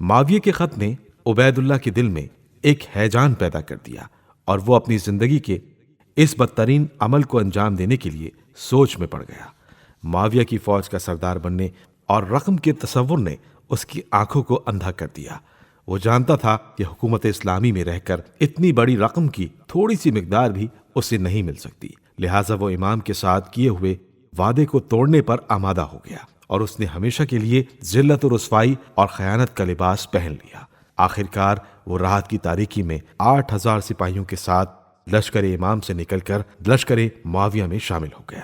معاویہ کے خط نے عبید اللہ کے دل میں ایک ہیجان پیدا کر دیا اور وہ اپنی زندگی کے اس بدترین عمل کو انجام دینے کے لیے سوچ میں پڑ گیا۔ معاویہ کی فوج کا سردار بننے اور رقم کے تصور نے اس کی آنکھوں کو اندھا کر دیا۔ وہ جانتا تھا کہ حکومت اسلامی میں رہ کر اتنی بڑی رقم کی تھوڑی سی مقدار بھی اسے نہیں مل سکتی، لہٰذا وہ امام کے ساتھ کیے ہوئے وعدے کو توڑنے پر آمادہ ہو گیا اور اس نے ہمیشہ کے لیے ذلت و رسوائی اور خیانت کا لباس پہن لیا۔ آخرکار وہ رات کی تاریکی میں 8,000 سپاہیوں کے ساتھ لشکر امام سے نکل کر لشکر معاویہ میں شامل ہو گیا۔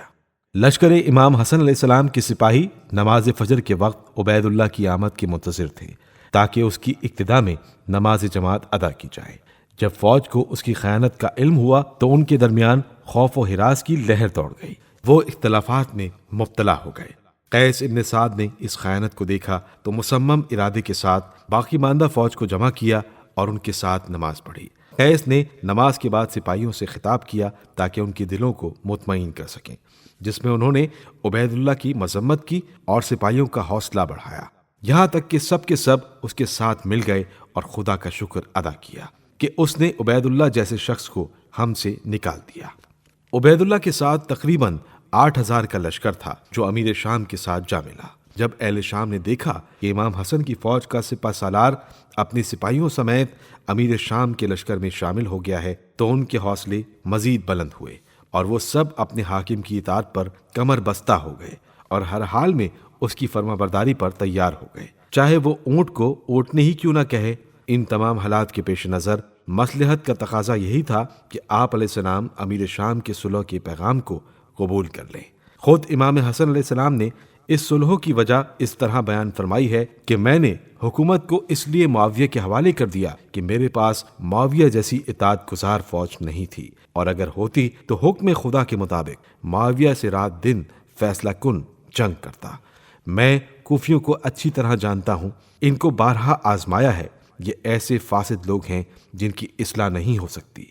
لشکر امام حسن علیہ السلام کے سپاہی نماز فجر کے وقت عبید اللہ کی آمد کے منتظر تھے تاکہ اس کی ابتدا میں نماز جماعت ادا کی جائے۔ جب فوج کو اس کی خیانت کا علم ہوا تو ان کے درمیان خوف و ہراس کی لہر دوڑ گئی۔ وہ اختلافات میں مبتلا ہو گئے۔ قیس ابن سعد نے اس خیانت کو دیکھا تو مصمم ارادے کے ساتھ باقی ماندہ فوج کو جمع کیا اور ان کے ساتھ نماز پڑھی۔ قیس نے نماز کے بعد سپاہیوں سے خطاب کیا تاکہ ان کے دلوں کو مطمئن کر سکیں، جس میں انہوں نے عبید اللہ کی مذمت کی اور سپاہیوں کا حوصلہ بڑھایا، یہاں تک کہ سب کے سب اس کے ساتھ مل گئے اور خدا کا شکر ادا کیا کہ اس نے عبید اللہ جیسے شخص کو ہم سے نکال دیا۔ عبید اللہ کے ساتھ تقریباً 8,000 کا لشکر تھا جو امیر شام کے ساتھ جا ملا۔ جب اہل شام نے دیکھا کہ امام حسن کی فوج کا سپہ سالار اپنی سپاہیوں سمیت امیر شام کے لشکر میں شامل ہو گیا ہے تو ان کے حوصلے مزید بلند ہوئے اور وہ سب اپنے حاکم کی اطاعت پر کمر بستہ ہو گئے اور ہر حال میں اس کی فرما برداری پر تیار ہو گئے، چاہے وہ اونٹ کو اونٹنے ہی کیوں نہ کہے۔ ان تمام حالات کے پیش نظر مصلحت کا تقاضا یہی تھا کہ آپ علیہ السلام امیر شام کے صلح کے پیغام کو قبول کر لیں۔ خود امام حسن علیہ السلام نے اس صلح کی وجہ اس طرح بیان فرمائی ہے کہ میں نے حکومت کو اس لیے معاویہ کے حوالے کر دیا کہ میرے پاس معاویہ جیسی اطاعت گزار فوج نہیں تھی، اور اگر ہوتی تو حکم خدا کے مطابق معاویہ سے رات دن فیصلہ کن جنگ کرتا۔ میں کوفیوں کو اچھی طرح جانتا ہوں، ان کو بارہا آزمایا ہے۔ یہ ایسے فاسد لوگ ہیں جن کی اصلاح نہیں ہو سکتی۔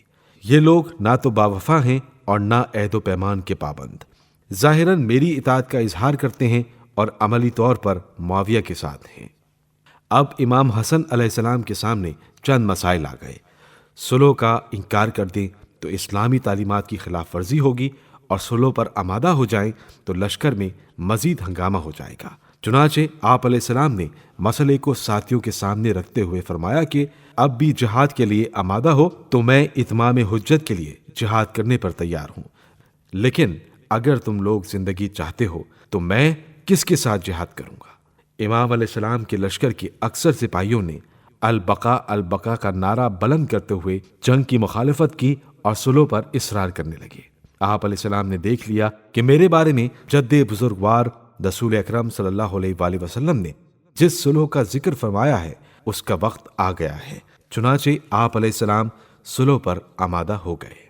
یہ لوگ نہ تو باوفا ہیں اور نہ عہد و پیمان کے پابند، ظاہراً میری اطاعت کا اظہار کرتے ہیں اور عملی طور پر معاویہ کے ساتھ ہیں۔ اب امام حسن علیہ السلام کے سامنے چند مسائل آ گئے۔ صلح کا انکار کر دیں تو اسلامی تعلیمات کی خلاف ورزی ہوگی، اور صلح پر آمادہ ہو جائیں تو لشکر میں مزید ہنگامہ ہو جائے گا۔ چنانچہ آپ علیہ السلام نے مسئلے کو ساتھیوں کے سامنے رکھتے ہوئے فرمایا کہ اب بھی جہاد کے لیے آمادہ ہو تو میں اتمام حجت کے لیے جہاد کرنے پر تیار ہوں، لیکن اگر تم لوگ زندگی چاہتے ہو تو میں کس کے ساتھ جہاد کروں گا؟ امام علیہ السلام کے لشکر کے اکثر سپاہیوں نے البقاء البقاء کا نعرہ بلند کرتے ہوئے جنگ کی مخالفت کی اور صلح پر اصرار کرنے لگے۔ آپ علیہ السلام نے دیکھ لیا کہ میرے بارے میں جد بزرگوار رسول اکرم صلی اللہ علیہ وآلہ وسلم نے جس صلح کا ذکر فرمایا ہے اس کا وقت آ گیا ہے، چنانچہ آپ علیہ السلام صلح پر آمادہ ہو گئے۔